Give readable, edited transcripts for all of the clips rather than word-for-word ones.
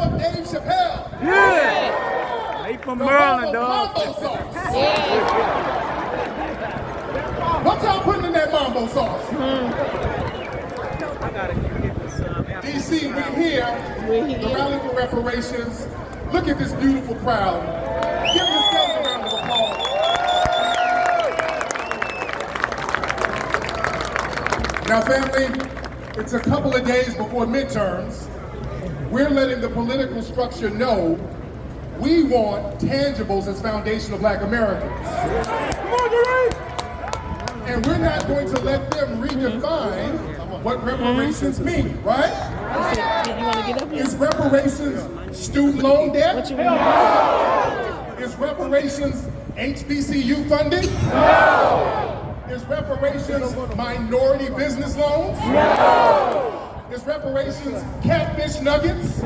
of Dave Chappelle? Yeah. They from Maryland, dog. Mambo sauce. What y'all putting in that mambo sauce? DC, we're here. The rally for reparations. Look at this beautiful crowd. Give yourselves a round of applause. Now, family, it's a couple of days before midterms. We're letting the political structure know we want tangibles as foundational Black Americans. And we're not going to let them redefine what reparations mean, right? Is reparations student loan debt? Is reparations HBCU funding? Is reparations minority business loans? Is reparations catfish nuggets?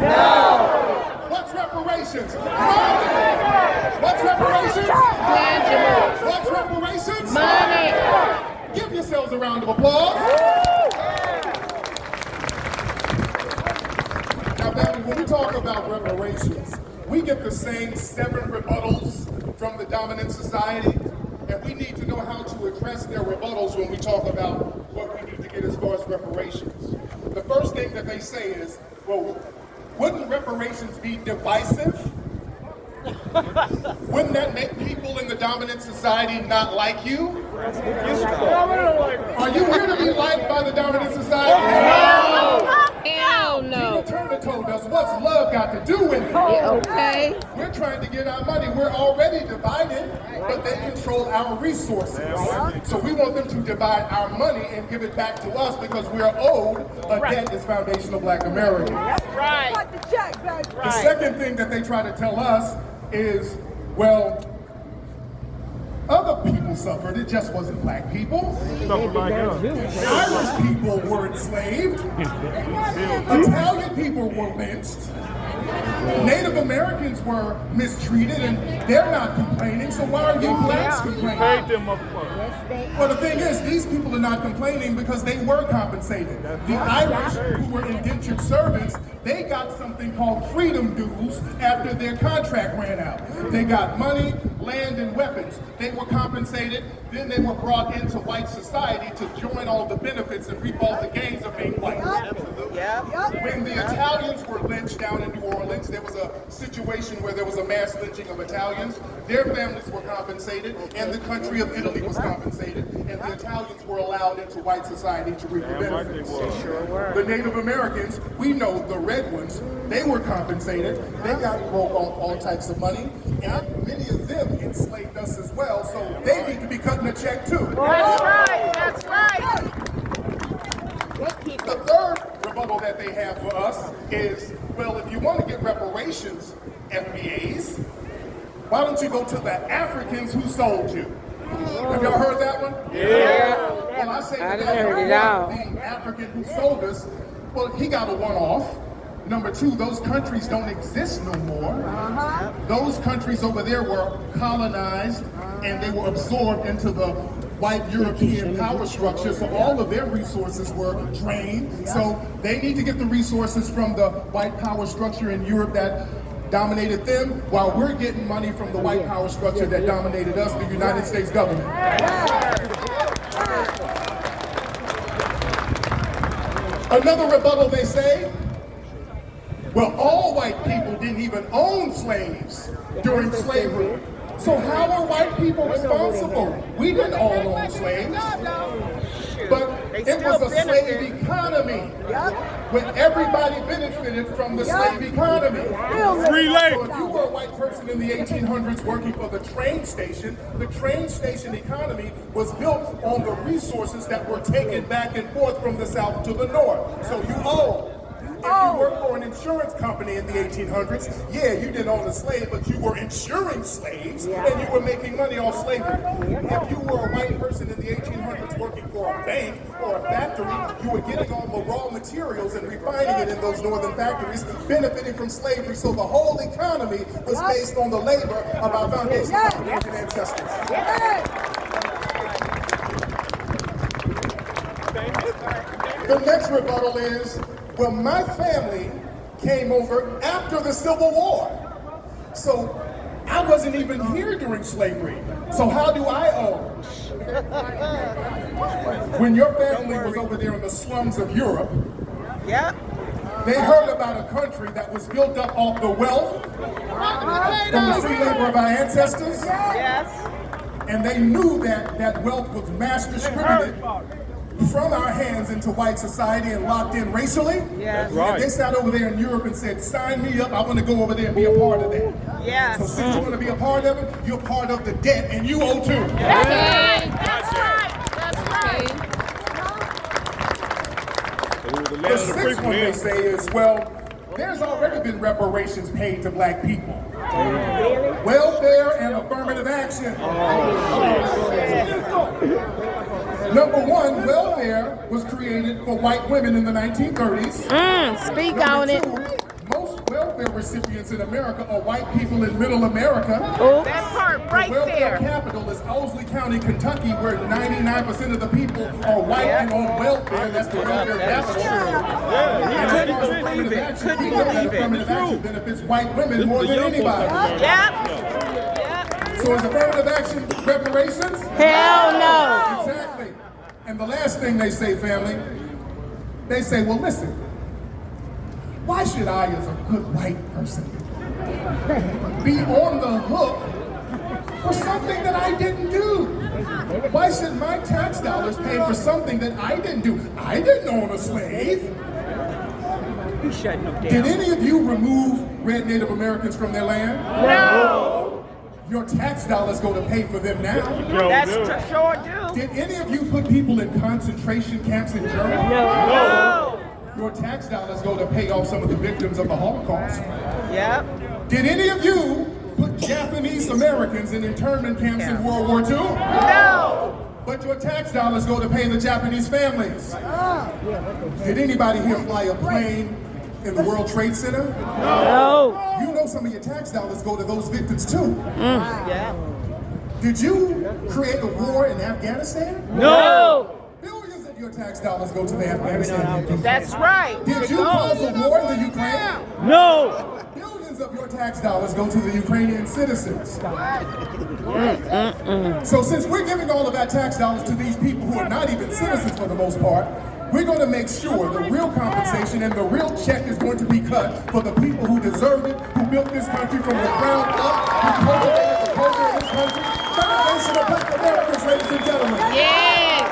What's reparations? Money! What's reparations? Tangibles. What's reparations? Money. Give yourselves a round of applause. Now, family, when we talk about reparations, we get the same 7 rebuttals from the dominant society, and we need to know how to address their rebuttals when we talk about what we need to get as far as reparations. The first thing that they say is, well, wouldn't reparations be divisive? Wouldn't that make people in the dominant society not like you? Are you here to be liked by the dominant society? No. Hell no. Tina Turner told us, what's love got to do with it? Okay. We're trying to get our money. We're already divided, but they control our resources. So we want them to divide our money and give it back to us because we are owed a debt as foundational Black Americans. Right. The second thing that they try to tell us is, well, other people suffered, it just wasn't Black people. Irish people were enslaved. Italian people were lynched. Native Americans were mistreated and they're not complaining, so why are you Blacks complaining? Well, the thing is, these people are not complaining because they were compensated. The Irish, who were indentured servants, they got something called freedom dues after their contract ran out. They got money, land, and weapons. They were compensated, then they were brought into white society to join all the benefits and reap all the gains of being white. When the Italians were lynched down in New Orleans, there was a situation where there was a mass lynching of Italians. Their families were compensated, and the country of Italy was compensated, and the Italians were allowed into white society to reap the benefits. The Native Americans, we know the red ones, they were compensated. They got broke off all types of money, and many of them enslaved us as well, so they need to be cutting a check too. That's right. That's right. The third rebuttal that they have for us is, well, if you want to get reparations, FBAs, why don't you go to the Africans who sold you? Have y'all heard that one? Yeah. Well, I say I that done heard it all. the African who sold us, well, he got a one-off. Number 2, those countries don't exist no more. Those countries over there were colonized and they were absorbed into the white European power structure, so all of their resources were drained. So they need to get the resources from the white power structure in Europe that dominated them, while we're getting money from the white power structure that dominated us, the United States government. Another rebuttal they say, well, all white people didn't even own slaves during slavery. So how are white people responsible? We didn't all own slaves. But it was a slave economy when everybody benefited from the slave economy. Free labor. So if you were a white person in the 1800s working for the train station economy was built on the resources that were taken back and forth from the south to the north. So you owe. If you worked for an insurance company in the 1800s, yeah, you didn't own a slave, but you were insuring slaves and you were making money off slavery. If you were a white person in the 1800s working for a bank or a factory, you were getting all the raw materials and refining it in those northern factories, benefiting from slavery. So the whole economy was based on the labor of our foundational African ancestors. The next rebuttal is, well, my family came over after the Civil War. So I wasn't even here during slavery. So how do I owe? When your family was over there in the slums of Europe, they heard about a country that was built up off the wealth from the free labor of our ancestors. Yes. And they knew that that wealth was mass distributed from our hands into white society and locked in racially. Yes. And they sat over there in Europe and said, sign me up, I want to go over there and be a part of that. Yes. So since you want to be a part of it, you're part of the debt and you owe too. That's right. That's right. That's right. The sixth one they say is, well, there's already been reparations paid to black people. Welfare and affirmative action. Number one, welfare was created for white women in the 1930s. Speak on it. Number two, most welfare recipients in America are white people in middle America. That part right Welfare there. capital is Owsley County, Kentucky, where 99% of the people are white and on welfare. That's the welfare capital. And as far as affirmative action, we know that affirmative action benefits white women more than anybody. Yep. So is affirmative action reparations? Hell no. Exactly. And the last thing they say, family, they say, well, listen, why should I, as a good white person, be on the hook for something that I didn't do? Why should my tax dollars pay for something that I didn't do? I didn't own a slave. Did any of you remove red Native Americans from their land? No. Your tax dollars go to pay for them now. That's sure do. Did any of you put people in concentration camps in Germany? No. Your tax dollars go to pay off some of the victims of the Holocaust. Yep. Did any of you put Japanese Americans in internment camps in World War II? No. But your tax dollars go to pay the Japanese families. Did anybody here fly a plane in the World Trade Center? No. You know some of your tax dollars go to those victims too. Yeah. Did you create a war in Afghanistan? No. Billions of your tax dollars go to the Afghanistan people. That's right. Did you cause a war in the Ukraine? No. Billions of your tax dollars go to the Ukrainian citizens. So since we're giving all of our tax dollars to these people who are not even citizens for the most part, we're going to make sure the real compensation and the real check is going to be cut for the people who deserve it, who built this country from the ground up, who cultivated the culture of this country. Foundation of Black Americans, ladies and gentlemen. Yes.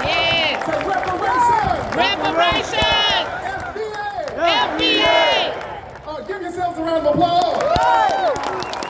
Yes. Say reparations. Reparation. FBA. FBA. Give yourselves a round of applause.